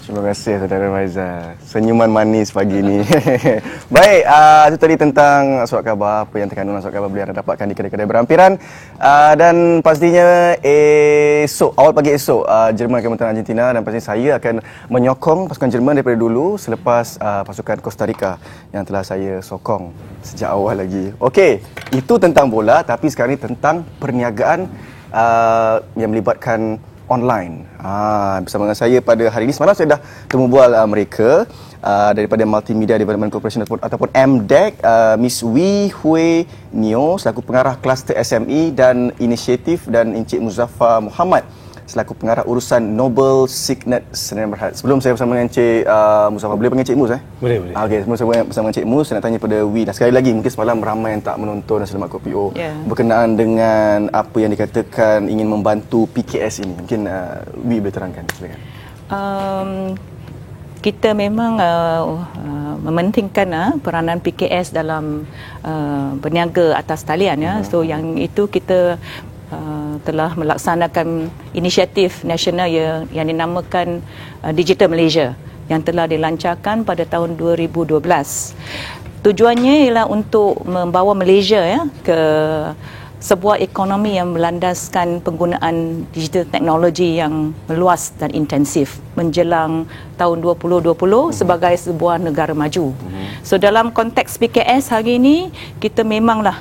Terima kasih Saudara Faizal. Senyuman manis pagi ini. Baik, itu tadi tentang surat khabar, apa yang terkandung dalam surat khabar boleh anda dapatkan di kedai-kedai berhampiran. Dan pastinya esok, awal pagi esok, Jerman akan menentang Argentina dan pasti saya akan menyokong pasukan Jerman daripada dulu selepas pasukan Costa Rica yang telah saya sokong sejak awal lagi. Okey, itu tentang bola, tapi sekarang ini tentang perniagaan yang melibatkan online. Bersama dengan saya pada hari ini, semalam saya dah temu bual mereka daripada Multimedia Development Corporation ataupun MDEC, Miss Wee Hui Nio selaku pengarah kluster SME dan inisiatif, dan Encik Muzaffar Muhammad selaku pengarah urusan Noble Signet Sdn Bhd. Sebelum saya bersama dengan Encik Muzaffar, boleh panggil Encik Mus? Boleh. Okey, sebelum saya bersama dengan Encik Mus, saya nak tanya pada Wee. Dan sekali lagi, mungkin semalam ramai yang tak menonton dan selamat KPO berkenaan dengan apa yang dikatakan ingin membantu PKS ini. Mungkin Wee boleh terangkan, silakan. Kita memang mementingkan peranan PKS dalam berniaga atas talian ya. So yang itu kita telah melaksanakan inisiatif nasional yang dinamakan Digital Malaysia yang telah dilancarkan pada tahun 2012. Tujuannya ialah untuk membawa Malaysia ke sebuah ekonomi yang berlandaskan penggunaan digital teknologi yang meluas dan intensif menjelang tahun 2020 sebagai sebuah negara maju. So dalam konteks PKS hari ini, kita memanglah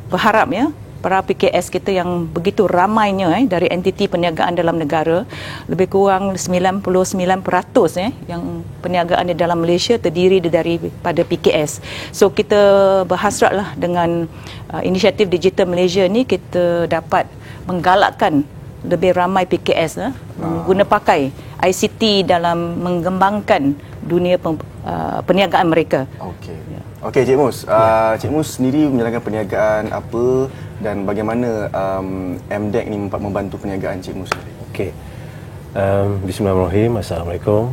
berharap para PKS kita yang begitu ramainya dari entiti perniagaan dalam negara, lebih kurang 99% yang perniagaan di dalam Malaysia terdiri daripada PKS. So kita berhasratlah dengan inisiatif Digital Malaysia ni kita dapat menggalakkan lebih ramai PKS guna pakai ICT dalam mengembangkan dunia perniagaan mereka. Okey, Cik Mus. Cik Mus sendiri menjalankan perniagaan apa dan bagaimana MDEC ni membantu perniagaan Cik Mus sendiri? Okey. Bismillahirrahmanirrahim. Assalamualaikum.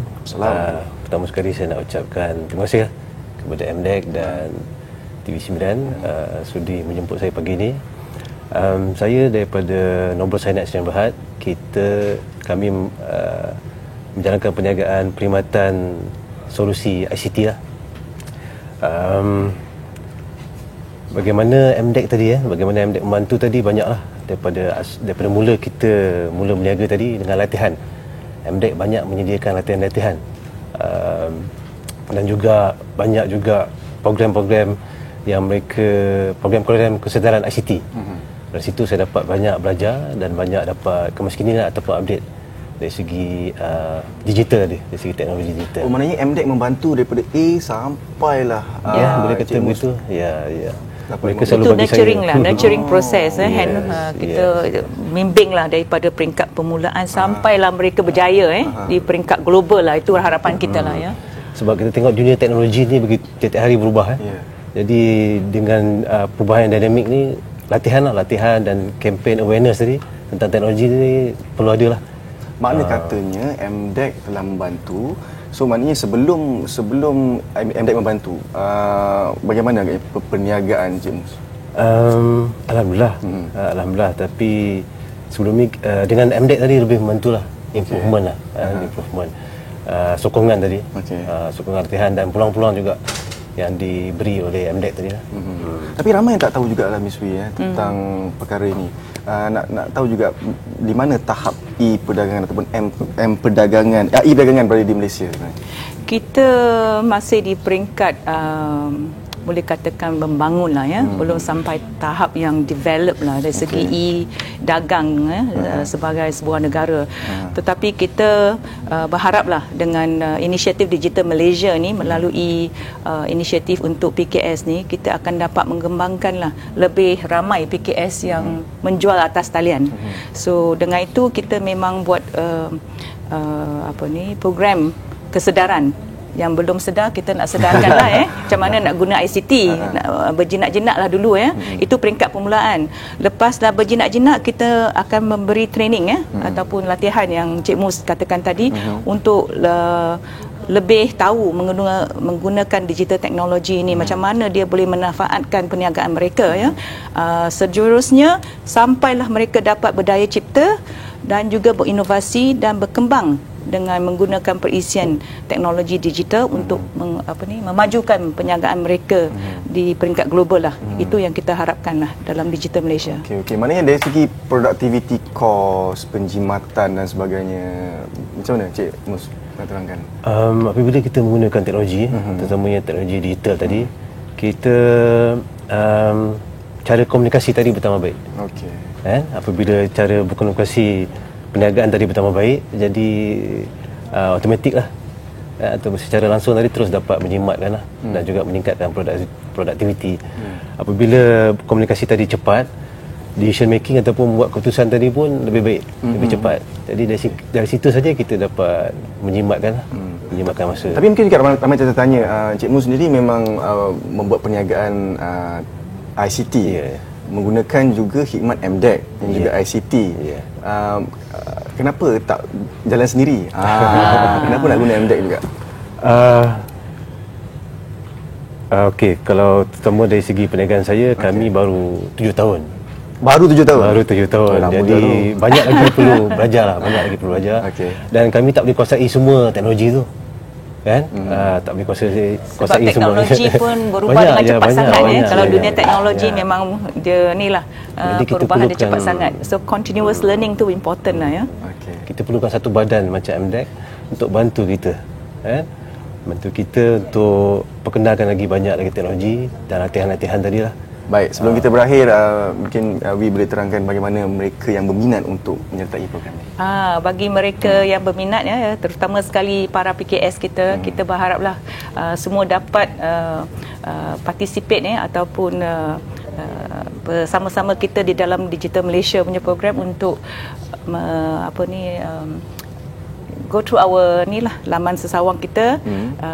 Pertama sekali saya nak ucapkan terima kasih kepada MDEC dan TV9 sudi menjemput saya pagi ini. Saya daripada Noble Signet Sdn Bhd. Kami menjalankan perniagaan perkhidmatan solusi ICT lah. Bagaimana MDEC tadi bagaimana MDEC membantu tadi banyaklah daripada mula berniaga tadi dengan latihan. MDEC banyak menyediakan latihan-latihan dan juga banyak juga program-program yang program-program kesedaran ICT. Dari situ saya dapat banyak belajar dan banyak dapat kemaskinan ataupun update dari segi digital tadi, dari segi teknologi digital. Maknanya MDEC membantu daripada A sampailah boleh kata begitu. Ya. Mereka selalu itu bagi nurturing saya nurturing proses kita bimbinglah daripada peringkat permulaan sampailah mereka berjaya di peringkat global lah. Itu harapan kita lah ya. Sebab kita tengok dunia teknologi ni begitu tiap hari berubah Jadi dengan perubahan yang dinamik ni, latihan dan campaign awareness tadi tentang teknologi ni perlu ada lah. Maknanya katanya MDEC telah membantu. So maknanya sebelum MDEC membantu, bagaimana perniagaan Cik Mus? Alhamdulillah. Alhamdulillah, tapi sebelum ni dengan MDEC tadi lebih membantulah improvement improvement. Sokongan tadi. Sokongan latihan dan peluang-peluang juga yang diberi oleh MDEC tadi lah. Tapi ramai yang tak tahu juga lah Miss Wee tentang perkara ini. Nak tahu juga di mana tahap e-perdagangan ataupun e-perdagangan berada di Malaysia sebenarnya? Kita masih di peringkat boleh katakan membangun lah belum sampai tahap yang develop lah dari segi e-dagang sebagai sebuah negara. Tetapi kita berharaplah dengan inisiatif Digital Malaysia ni, melalui inisiatif untuk PKS ni, kita akan dapat mengembangkanlah lebih ramai PKS yang menjual atas talian. So dengan itu kita memang buat program kesedaran. Yang belum sedar, kita nak sedarkan lah macam mana nak guna ICT, nak berjinak-jinak lah dulu Itu peringkat permulaan. Lepas dah berjinak-jinak, kita akan memberi training ataupun latihan yang Cik Mus katakan tadi untuk lebih tahu menggunakan digital teknologi ini, macam mana dia boleh memanfaatkan perniagaan mereka sejurusnya sampailah mereka dapat berdaya cipta dan juga berinovasi dan berkembang dengan menggunakan perisian teknologi digital untuk memajukan perniagaan mereka di peringkat global lah. Itu yang kita harapkan lah dalam Digital Malaysia. Okey. Maknanya dari segi productivity cost, penjimatan dan sebagainya, macam mana Cik Mus nak terangkan? Apabila kita menggunakan teknologi, terutamanya teknologi digital tadi, kita cara komunikasi tadi bertambah baik. Okey. Apabila cara berkomunikasi perniagaan tadi bertambah baik, jadi automatik lah, atau secara langsung tadi terus dapat menjimatkan lah, dan juga meningkatkan produktiviti. Apabila komunikasi tadi cepat, decision making ataupun buat keputusan tadi pun lebih baik, lebih cepat. Jadi dari situ saja kita dapat menjimatkan lah, menjimatkan masa. Tapi mungkin juga ramai tanya, Cik Mus sendiri memang membuat perniagaan ICT, menggunakan juga khidmat MDEC dan juga ICT. Kenapa tak jalan sendiri? Kenapa nak guna MDEC juga? Okey, kalau terutama dari segi perniagaan saya, kami baru 7 tahun. Baru 7 tahun? Baru 7 tahun. Jadi banyak lagi perlu belajar lah, banyak lagi perlu belajar. Dan kami tak boleh kuasai semua teknologi tu. Kan? Tak boleh kuasai Sebab semua. teknologi pun berubah Banyak, dengan cepat sangat. Kalau dunia banyak. teknologi memang dia ni lah, Jadi kita perubahan dia cepat perlukan- sangat. So continuous learning tu important lah ya. Kita perlukan satu badan macam MDEC untuk bantu kita, kan? Bantu kita untuk perkenalkan lagi banyak lagi teknologi dan latihan-latihan tadi lah. Baik, sebelum kita berakhir, mungkin Wi boleh terangkan bagaimana mereka yang berminat untuk menyertai program ini. Bagi mereka yang berminat ya, terutama sekali para PKS kita berharaplah semua dapat participate ataupun bersama-sama kita di dalam Digital Malaysia punya program untuk go through our laman sesawang kita,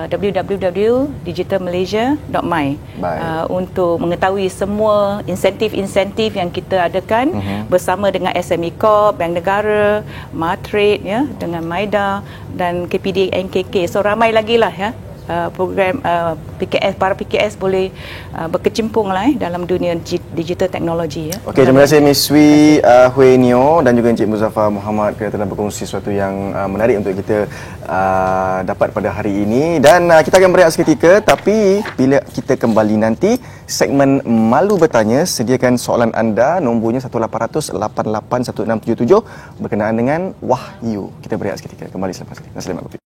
www.digitalmalaysia.my, untuk mengetahui semua insentif-insentif yang kita adakan bersama dengan SME Corp, Bank Negara, Matrade ya, dengan MIDA dan KPD NKK. So ramai lagi lah ya. Program PKS, para PKS boleh berkecimpung lah dalam dunia digital teknologi ya. Okey, terima kasih Miss Wi Hui Nio dan juga Encik Muzaffar Muhammad kerana telah berkongsi sesuatu yang menarik untuk kita dapat pada hari ini. Dan kita akan berehat seketika, tapi bila kita kembali nanti segmen Malu Bertanya, sediakan soalan anda, nombornya 1800 88 1677 berkenaan dengan Wahyu. Kita berehat seketika, kembali selepas ini. Assalamualaikum.